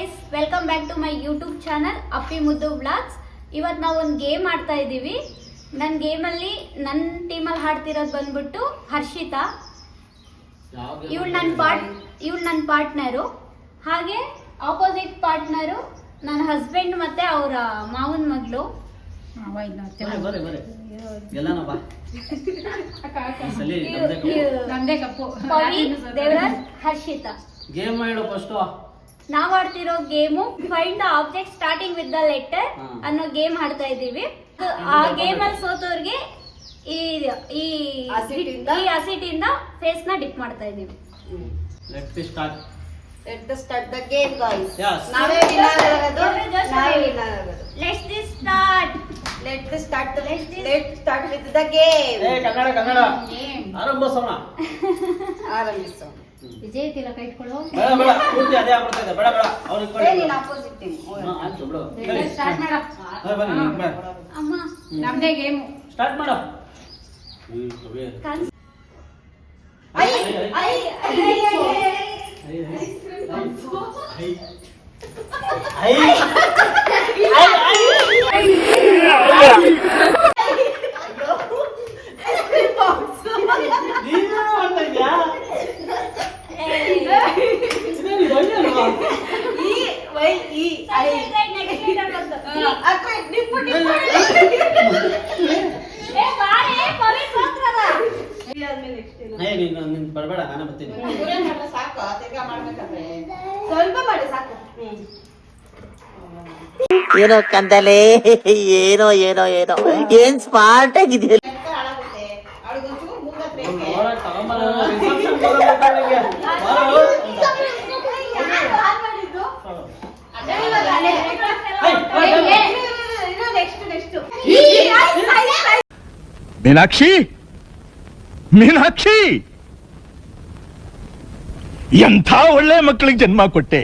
Guys, welcome back to my YouTube channel Appi Muddu vlogs. ಇವತ್ತು ನಾವು ಒಂದು ಗೇಮ್ ಆಡ್ತಾ ಇದ್ದೀವಿ. ನನ್ನ ಗೇಮಲ್ಲಿ ನನ್ನ ಟೀಮಲ್ಲಿ ಹಾಡ್ತಿರೋದು ಬಂದ್ಬಿಟ್ಟು ಹರ್ಷಿತಾ. ಇವಳು ನನ್ನ ಪಾರ್ಟ್ನರು. ಹಾಗೆ ಆಪೋಸಿಟ್ ಪಾರ್ಟ್ನರು ನನ್ನ ಹಸ್ಬೆಂಡ್ ಮತ್ತೆ ಅವರ ಮಾವನ ಮಗಳು. ದೇವರಾಜ್, ಹರ್ಷಿತಾ. ಗೇಮ್ ಹೇಳು ಫಸ್ಟ್. ನಾವ್ ಆಡ್ತಿರೋ game find the object starting with the letter ಅನ್ನೋ ಗೇಮ್ ಆಡ್ತಾ ಇದ್ದೀವಿ. ಆ ಗೇಮ್ ಅಲ್ಲಿ ಸೋತವ್ರಿಗೆ ಈ ಅಸಿಡ್ ಇಂದ ಫೇಸ್ ನ ಡಿಪ್ ಮಾಡ್ತಾ ಇದೀವಿ. Let's start the game, guys. Yes. ನಾವೇ ವಿನ್ನರ್ ಆಗೋದು. Let's start with the game. Kannada ಆರಂಭಿಸೋಣ. ವಿಜಯ್ ತಿಲಕ ಇಟ್ಕೊಳ್ಳೋ. ಬೇಡ ಪೂರ್ತಿ ಅದೇ ಆಗ್ಬಿಡ್ತಾ ಇದೆ. ಬೇಡ ಅವ್ರು ಇಟ್ಕೊಳ್ಳಿ. ನೀನು ಆಪೋಸಿಟ್ ಟೀಮ್. ಆಯ್ತು ಬಿಡು. ಸ್ಟಾರ್ಟ್ ಮಾಡು. ಬನ್ನಿ ಅಮ್ಮ, ನಮ್ದೇ ಗೇಮ್. ಸ್ಟಾರ್ಟ್ ಮಾಡು. ಬರಬೇಡ, ನಾನೇ ಬರ್ತೀನಿ. ಸ್ವಲ್ಪ ಮಾಡಿ ಸಾಕು. ಏನೋ ಕಂದಲೆ, ಏನೋ ಏನ್ ಸ್ಮಾರ್ಟ್ ಆಗಿದೆ. ಮೀನಾಕ್ಷಿ, ಎಂಥ ಒಳ್ಳೆ ಮಕ್ಕಳಿಗೆ ಜನ್ಮ ಕೊಟ್ಟೆ.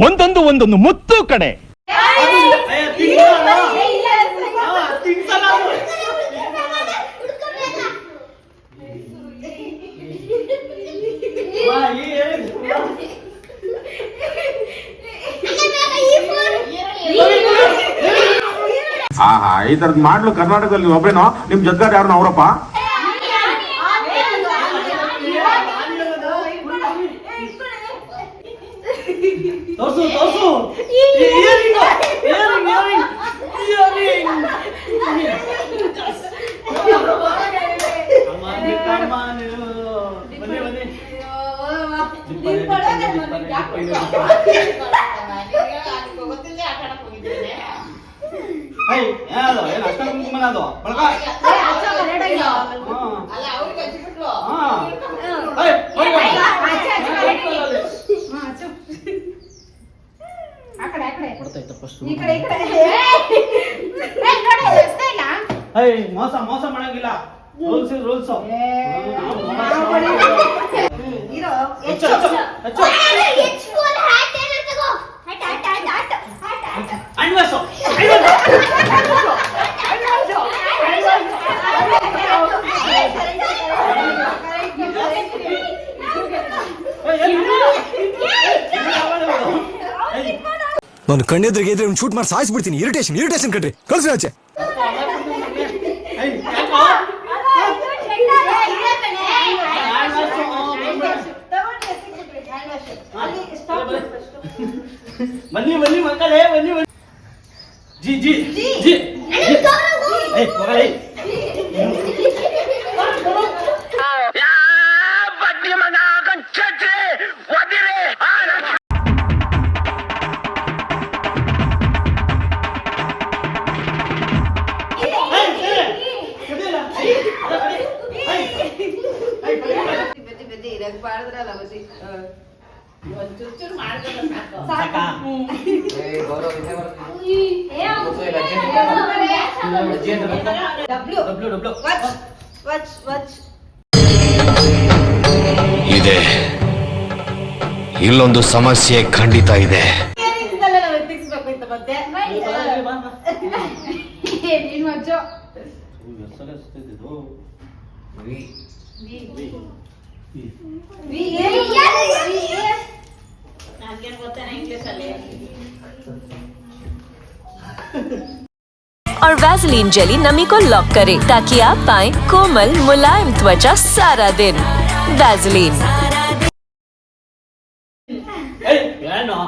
ಒಂದೊಂದು ಮುತ್ತು ಕಡೆ. ಈ ತರದ್ ಮಾಡ್ಲು ಕರ್ನಾಟಕದಲ್ಲಿ ಒಬ್ರೇನೋ? ನಿಮ್ ಜೊತೆಗಾರ ಯಾರು ಅವರಪ್ಪ? ತೋರ್ಸು. ಮೋಸ ಮಾಡಂಗಿಲ್ಲ. ರೂಲ್ಸ್ ನಾನು ಕಣ್ಣೆದ್ರಿಗೆ ಇದ್ರೆ ಒಂದು ಶೂಟ್ ಮಾಡಿ ಸಾಯಿಸ್ಬಿಡ್ತೀನಿ. ಇರಿಟೇಷನ್ ಕಣ್ರಿ, ಕಳ್ಸಿ ಆಚೆ. ಬನ್ನಿ ಮಕ್ಕಳೇ, ಬನ್ನಿ. ಜಿ ಇದೆ, ಇಲ್ಲೊಂದು ಸಮಸ್ಯೆ ಖಂಡಿತ ಇದೆ. और वैसलीन जेली नमी को लॉक करे ताकि आप पाएं कोमल मुलायम त्वचा सारा दिन। वैसलीन। ಏನು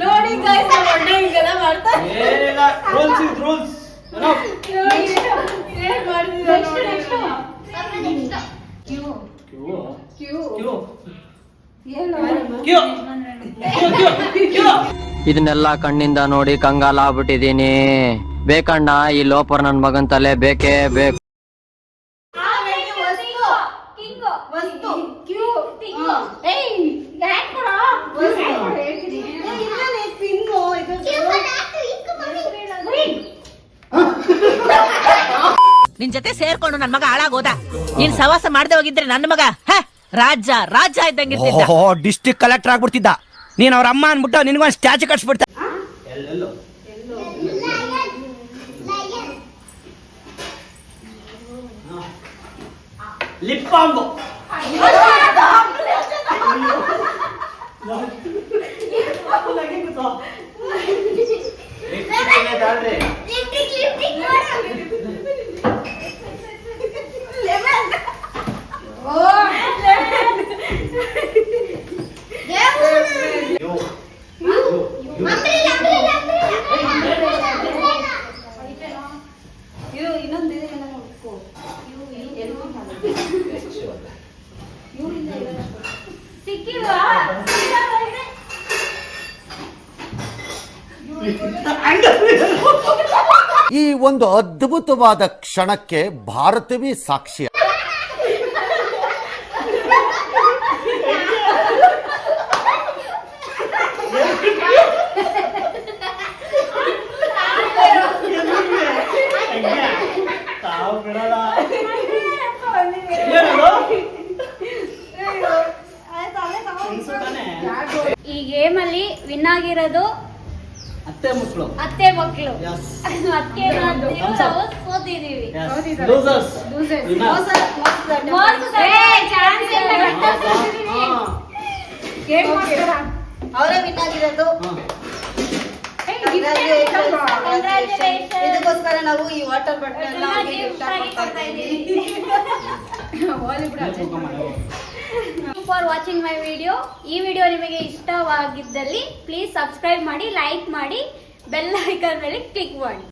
ನೋಡಿ ಗೈಸ್ ಒಳ್ಳೆ ಹಿಂಗೆಲ್ಲ ಮಾಡ್ತಾ ಏನಿಲ್ಲ ರೂಲ್ಸ್ ಇಸ್ ರೂಲ್ಸ್ ಏನ್ ಮಾಡ್ತಿದ್ದೆ ನೋಡಿ ಕ್ಯೂ ಕ್ಯೂ ಕ್ಯೂ ಏನು ಕ್ಯೂ ಕ್ಯೂ ಇದನ್ನೆಲ್ಲ ಕಣ್ಣಿಂದ ನೋಡಿ ಕಂಗಾಲಾಗ್ಬಿಟ್ಟಿದೀನಿ. ಬೇಕಣ್ಣ ಈ ಲೋಪರ್ ನನ್ ಮಗನ್ ತಲೆ ಬೇಕೇ ಬೇಕು. ವಸ್ತು ಕ್ಯೂ ಏಯ್ ಯಾಕೆ ಕೊಡ ಪಿನ್ನು ಇದು ನಿನ್ ಜೊತೆ ಸೇರ್ಕೊಂಡು ನನ್ ಮಗ ಹಾಳಾಗೋದ. ನೀನ್ ಸವಾಸ ಮಾಡದೆ ಹೋಗಿದ್ರೆ ನನ್ನ ಮಗ ರಾಜ ಇದ್ದಂಗಿರ್ತಿದ್ದ. District collector ಆಗ್ಬಿಡ್ತಿದ್ದ. ನೀನ್ ಅವ್ರ ಅಮ್ಮ ಅನ್ಬಿಟ್ಟು ನಿನ್ಗೊಂದ್ ಸ್ಟ್ಯಾಚು ಕಟ್ಸ್ಬಿಡ್ತ. ಎಲ್ಲೆಲ್ಲೋ ಲಿಪ್ ಬಾಂಬ್ ಇದು ಇನ್ನೊಂದು ಇದೆ ಎಲ್ಲ ನೋಡ್ಕೋ ಸಿಕ್ಕಿಲ್ವಾ? ಈ ಒಂದು ಅದ್ಭುತವಾದ ಕ್ಷಣಕ್ಕೆ ಭಾರತವೇ ಸಾಕ್ಷಿ. ತಾವು ಬಿಡಲ್ಲ ಈ ಗೇಮ್ ಅಲ್ಲಿ ವಿನ್ ಆಗಿರೋದು ಅತ್ತೆ ಮಕ್ಕಳು ಅತ್ತೆ ಮಕ್ಕಳು. Yes. ಅತ್ತೆ ಮಕ್ಕಳು ನಾವು ಸೋತಿದೀವಿ. ಲೂಸರ್ಸ್ ಅವರೇ ವಿನ್ ಆಗಿರೋದು. ಇದಕ್ಕೋಸ್ಕರ ನಾವು ಈ water bottle for watching my video. ಈ ವಿಡಿಯೋ ನಿಮಗೆ ಇಷ್ಟವಾಗಿದ್ದಲ್ಲಿ ಪ್ಲೀಸ್ ಸಬ್ಸ್ಕ್ರೈಬ್ ಮಾಡಿ, ಲೈಕ್ ಮಾಡಿ, ಬೆಲ್ ಐಕಾನ್ ಮೇಲೆ ಕ್ಲಿಕ್ ಮಾಡಿ.